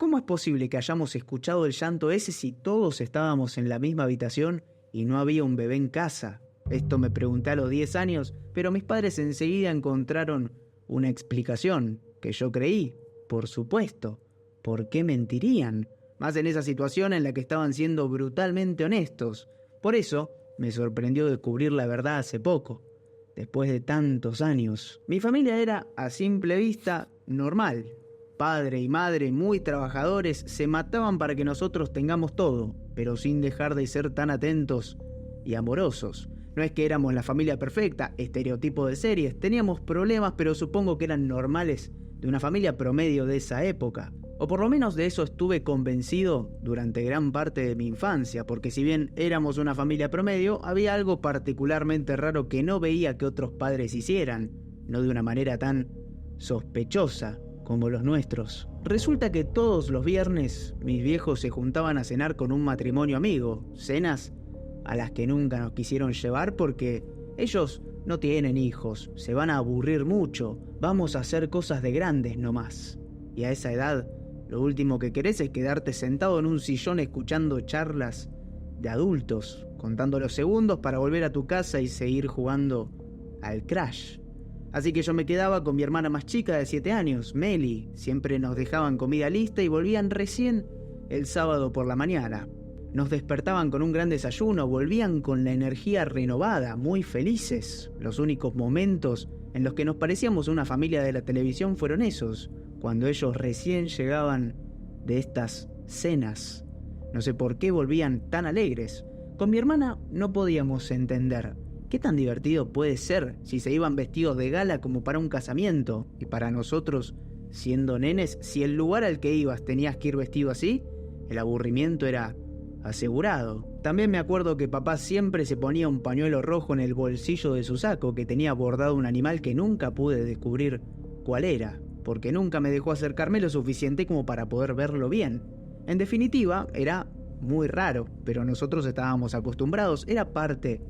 ¿Cómo es posible que hayamos escuchado el llanto ese si todos estábamos en la misma habitación y no había un bebé en casa? Esto me pregunté a los 10 años, pero mis padres enseguida encontraron una explicación que yo creí. Por supuesto. ¿Por qué mentirían? Más en esa situación en la que estaban siendo brutalmente honestos. Por eso me sorprendió descubrir la verdad hace poco, después de tantos años. Mi familia era, a simple vista, normal. Padre y madre, muy trabajadores, se mataban para que nosotros tengamos todo, pero sin dejar de ser tan atentos y amorosos. No es que éramos la familia perfecta, estereotipo de series, teníamos problemas, pero supongo que eran normales de una familia promedio de esa época. O por lo menos de eso estuve convencido durante gran parte de mi infancia, porque si bien éramos una familia promedio, había algo particularmente raro que no veía que otros padres hicieran, no de una manera tan sospechosa como los nuestros. Resulta que todos los viernes mis viejos se juntaban a cenar con un matrimonio amigo, cenas a las que nunca nos quisieron llevar porque ellos no tienen hijos, se van a aburrir mucho, vamos a hacer cosas de grandes nomás. Y a esa edad, lo último que querés es quedarte sentado en un sillón escuchando charlas de adultos, contando los segundos para volver a tu casa y seguir jugando al Crash. Así que yo me quedaba con mi hermana más chica de 7 años, Meli. Siempre nos dejaban comida lista y volvían recién el sábado por la mañana. Nos despertaban con un gran desayuno, volvían con la energía renovada, muy felices. Los únicos momentos en los que nos parecíamos una familia de la televisión fueron esos, cuando ellos recién llegaban de estas cenas. No sé por qué volvían tan alegres. Con mi hermana no podíamos entender ¿qué tan divertido puede ser si se iban vestidos de gala como para un casamiento? Y para nosotros, siendo nenes, si el lugar al que ibas tenías que ir vestido así, el aburrimiento era asegurado. También me acuerdo que papá siempre se ponía un pañuelo rojo en el bolsillo de su saco que tenía bordado un animal que nunca pude descubrir cuál era, porque nunca me dejó acercarme lo suficiente como para poder verlo bien. En definitiva, era muy raro, pero nosotros estábamos acostumbrados, era parte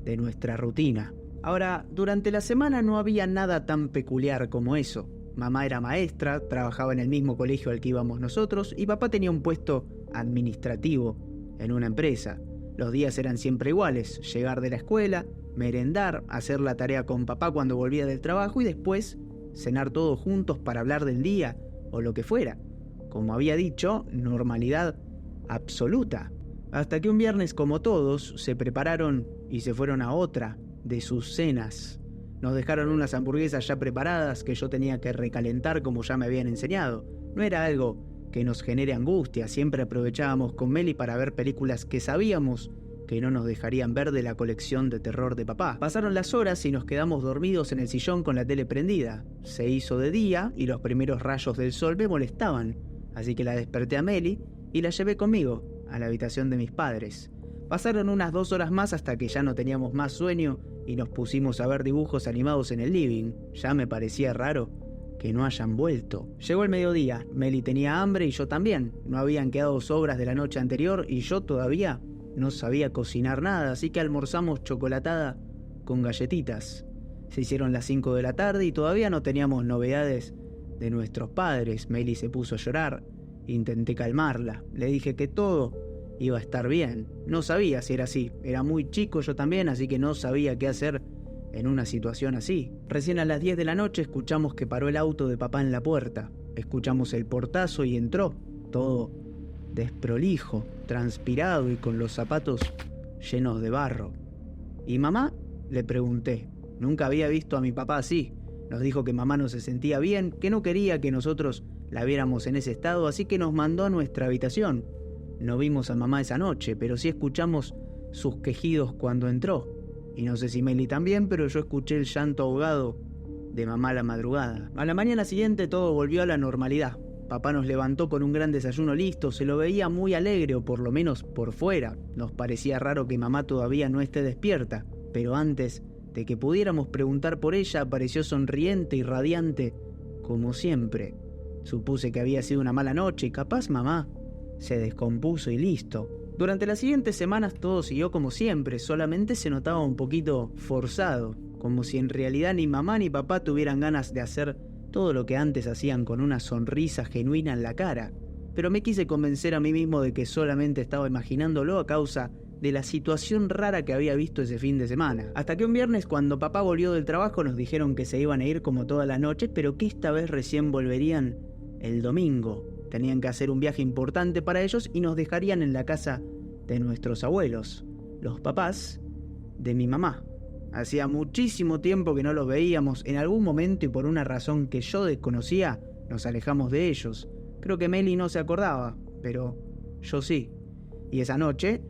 de nuestra rutina. Ahora, durante la semana no había nada tan peculiar como eso. Mamá era maestra, trabajaba en el mismo colegio al que íbamos nosotros y papá tenía un puesto administrativo en una empresa. Los días eran siempre iguales, llegar de la escuela, merendar, hacer la tarea con papá cuando volvía del trabajo y después cenar todos juntos para hablar del día o lo que fuera. Como había dicho, normalidad absoluta. Hasta que un viernes, como todos, se prepararon y se fueron a otra de sus cenas. Nos dejaron unas hamburguesas ya preparadas que yo tenía que recalentar como ya me habían enseñado. No era algo que nos genere angustia, siempre aprovechábamos con Meli para ver películas que sabíamos que no nos dejarían ver de la colección de terror de papá. Pasaron las horas y nos quedamos dormidos en el sillón con la tele prendida. Se hizo de día y los primeros rayos del sol me molestaban, así que la desperté a Meli y la llevé conmigo a la habitación de mis padres. Pasaron unas 2 horas más hasta que ya no teníamos más sueño y nos pusimos a ver dibujos animados en el living. Ya me parecía raro que no hayan vuelto. Llegó el mediodía, Meli tenía hambre y yo también. No habían quedado sobras de la noche anterior y yo todavía no sabía cocinar nada, así que almorzamos chocolatada con galletitas. Se hicieron las 5 de la tarde y todavía no teníamos novedades de nuestros padres. Meli se puso a llorar. Intenté calmarla. Le dije que todo iba a estar bien. No sabía si era así. Era muy chico yo también, así que no sabía qué hacer en una situación así. Recién a las 10 de la noche escuchamos que paró el auto de papá en la puerta. Escuchamos el portazo y entró, todo desprolijo, transpirado y con los zapatos llenos de barro. ¿Y mamá? Le pregunté. Nunca había visto a mi papá así. Nos dijo que mamá no se sentía bien, que no quería que nosotros la viéramos en ese estado, así que nos mandó a nuestra habitación. No vimos a mamá esa noche, pero sí escuchamos sus quejidos cuando entró. Y no sé si Meli también, pero yo escuché el llanto ahogado de mamá a la madrugada. A la mañana siguiente todo volvió a la normalidad. Papá nos levantó con un gran desayuno listo, se lo veía muy alegre, o por lo menos por fuera. Nos parecía raro que mamá todavía no esté despierta, pero antes de que pudiéramos preguntar por ella, apareció sonriente y radiante, como siempre. Supuse que había sido una mala noche y capaz mamá se descompuso y listo. Durante las siguientes semanas todo siguió como siempre, solamente se notaba un poquito forzado, como si en realidad ni mamá ni papá tuvieran ganas de hacer todo lo que antes hacían con una sonrisa genuina en la cara. pero me quise convencer a mí mismo de que solamente estaba imaginándolo a causa de la situación rara que había visto ese fin de semana. Hasta que un viernes, cuando papá volvió del trabajo, nos dijeron que se iban a ir como todas las noches, pero que esta vez recién volverían el domingo. Tenían que hacer un viaje importante para ellos y nos dejarían en la casa de nuestros abuelos, los papás de mi mamá. Hacía muchísimo tiempo que no los veíamos. En algún momento y por una razón que yo desconocía, nos alejamos de ellos. Creo que Meli no se acordaba, pero yo sí. Y esa noche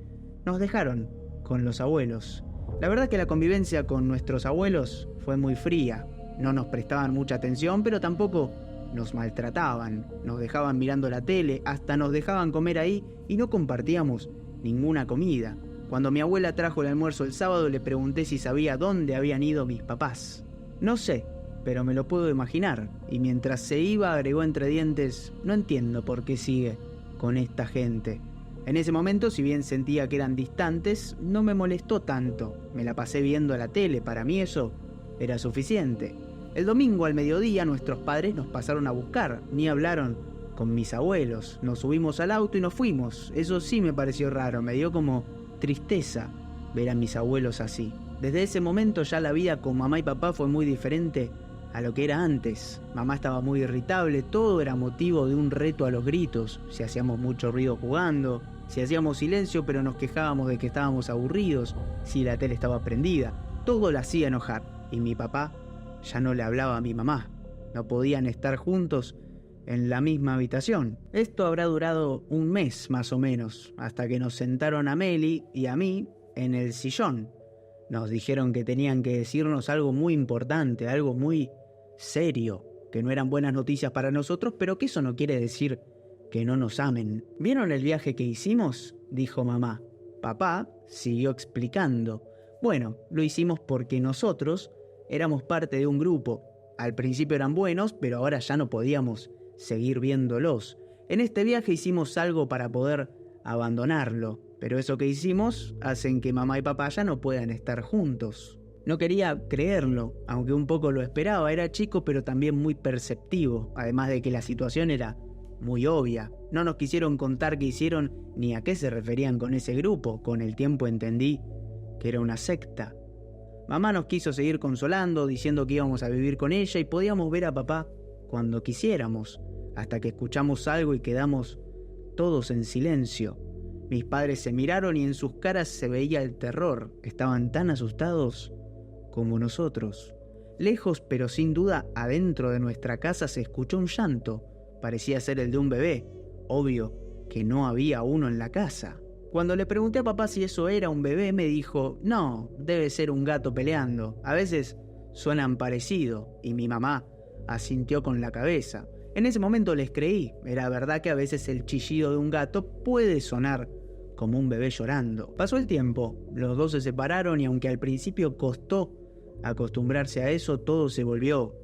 nos dejaron con los abuelos. La verdad es que la convivencia con nuestros abuelos fue muy fría. No nos prestaban mucha atención, pero tampoco nos maltrataban. Nos dejaban mirando la tele, hasta nos dejaban comer ahí y no compartíamos ninguna comida. Cuando mi abuela trajo el almuerzo el sábado, le pregunté si sabía dónde habían ido mis papás. No sé, pero me lo puedo imaginar. Y mientras se iba, agregó entre dientes: no entiendo por qué sigue con esta gente. En ese momento, si bien sentía que eran distantes, no me molestó tanto. Me la pasé viendo la tele, para mí eso era suficiente. El domingo al mediodía nuestros padres nos pasaron a buscar, ni hablaron con mis abuelos. Nos subimos al auto y nos fuimos. Eso sí me pareció raro, me dio como tristeza ver a mis abuelos así. Desde ese momento ya la vida con mamá y papá fue muy diferente a lo que era antes. Mamá estaba muy irritable, todo era motivo de un reto a los gritos. Si hacíamos mucho ruido jugando, si hacíamos silencio pero nos quejábamos de que estábamos aburridos, si la tele estaba prendida, todo la hacía enojar. Y mi papá ya no le hablaba a mi mamá. No podían estar juntos en la misma habitación. Esto habrá durado un mes más o menos, hasta que nos sentaron a Meli y a mí en el sillón. Nos dijeron que tenían que decirnos algo muy importante, algo muy serio, que no eran buenas noticias para nosotros, pero que eso no quiere decir que no nos amen. ¿Vieron el viaje que hicimos?, dijo mamá. Papá siguió explicando. Bueno, lo hicimos porque nosotros éramos parte de un grupo. Al principio eran buenos, pero ahora ya no podíamos seguir viéndolos. En este viaje hicimos algo para poder abandonarlo, pero eso que hicimos hacen que mamá y papá ya no puedan estar juntos. No quería creerlo, aunque un poco lo esperaba. Era chico, pero también muy perceptivo, además de que la situación era muy obvia. No nos quisieron contar qué hicieron ni a qué se referían con ese grupo. Con el tiempo entendí que era una secta. Mamá nos quiso seguir consolando, diciendo que íbamos a vivir con ella y podíamos ver a papá cuando quisiéramos, hasta que escuchamos algo y quedamos todos en silencio. Mis padres se miraron y en sus caras se veía el terror. Estaban tan asustados como nosotros. Lejos, pero sin duda, adentro de nuestra casa se escuchó un llanto. Parecía ser el de un bebé. Obvio que no había uno en la casa. Cuando le pregunté a papá si eso era un bebé, me dijo: no, debe ser un gato peleando. A veces suenan parecido. Y mi mamá asintió con la cabeza. En ese momento les creí. Era verdad que a veces el chillido de un gato puede sonar como un bebé llorando. Pasó el tiempo, los dos se separaron y aunque al principio costó acostumbrarse a eso, todo se volvió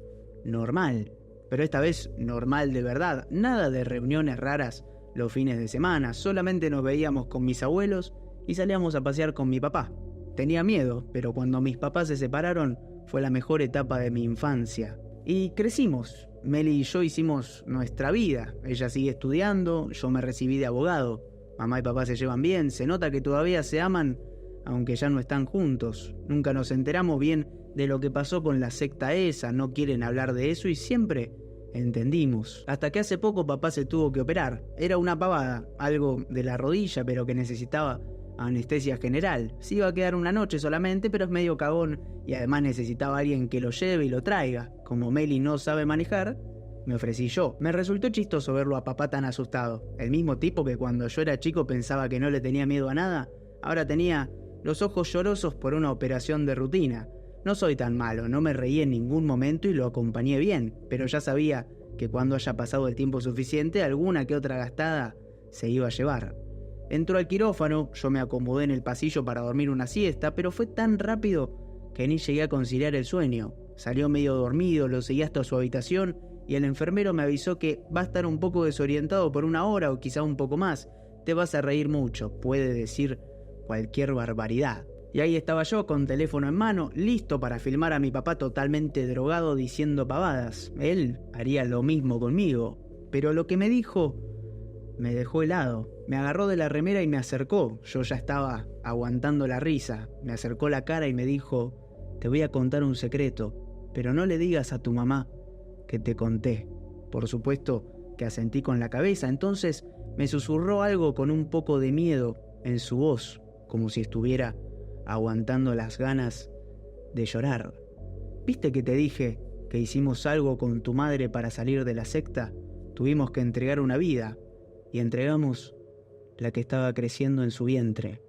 normal. Pero esta vez normal de verdad, nada de reuniones raras los fines de semana, solamente nos veíamos con mis abuelos y salíamos a pasear con mi papá. Tenía miedo, pero cuando mis papás se separaron fue la mejor etapa de mi infancia. Y crecimos. Meli y yo hicimos nuestra vida. Ella sigue estudiando, yo me recibí de abogado. Mamá y papá se llevan bien, se nota que todavía se aman, aunque ya no están juntos. Nunca nos enteramos bien de lo que pasó con la secta esa, no quieren hablar de eso y siempre entendimos. Hasta que hace poco papá se tuvo que operar. Era una pavada, algo de la rodilla, pero que necesitaba anestesia general. Se iba a quedar una noche solamente, pero es medio cagón y además necesitaba a alguien que lo lleve y lo traiga. Como Meli no sabe manejar, me ofrecí yo. Me resultó chistoso verlo a papá tan asustado. El mismo tipo que cuando yo era chico pensaba que no le tenía miedo a nada, ahora tenía los ojos llorosos por una operación de rutina. No soy tan malo, no me reí en ningún momento y lo acompañé bien, pero ya sabía que cuando haya pasado el tiempo suficiente, alguna que otra gastada se iba a llevar. Entró al quirófano, yo me acomodé en el pasillo para dormir una siesta, pero fue tan rápido que ni llegué a conciliar el sueño. Salió medio dormido, lo seguí hasta su habitación y el enfermero me avisó que va a estar un poco desorientado por una hora o quizá un poco más. Te vas a reír mucho, puede decir cualquier barbaridad. Y ahí estaba yo con teléfono en mano, listo para filmar a mi papá totalmente drogado diciendo pavadas. Él haría lo mismo conmigo, pero lo que me dijo me dejó helado. Me agarró de la remera y me acercó. Yo ya estaba aguantando la risa. Me acercó la cara y me dijo: te voy a contar un secreto, pero no le digas a tu mamá que te conté. Por supuesto que asentí con la cabeza. Entonces me susurró algo con un poco de miedo en su voz, como si estuviera aguantando las ganas de llorar. ¿Viste que te dije que hicimos algo con tu madre para salir de la secta? Tuvimos que entregar una vida y entregamos la que estaba creciendo en su vientre.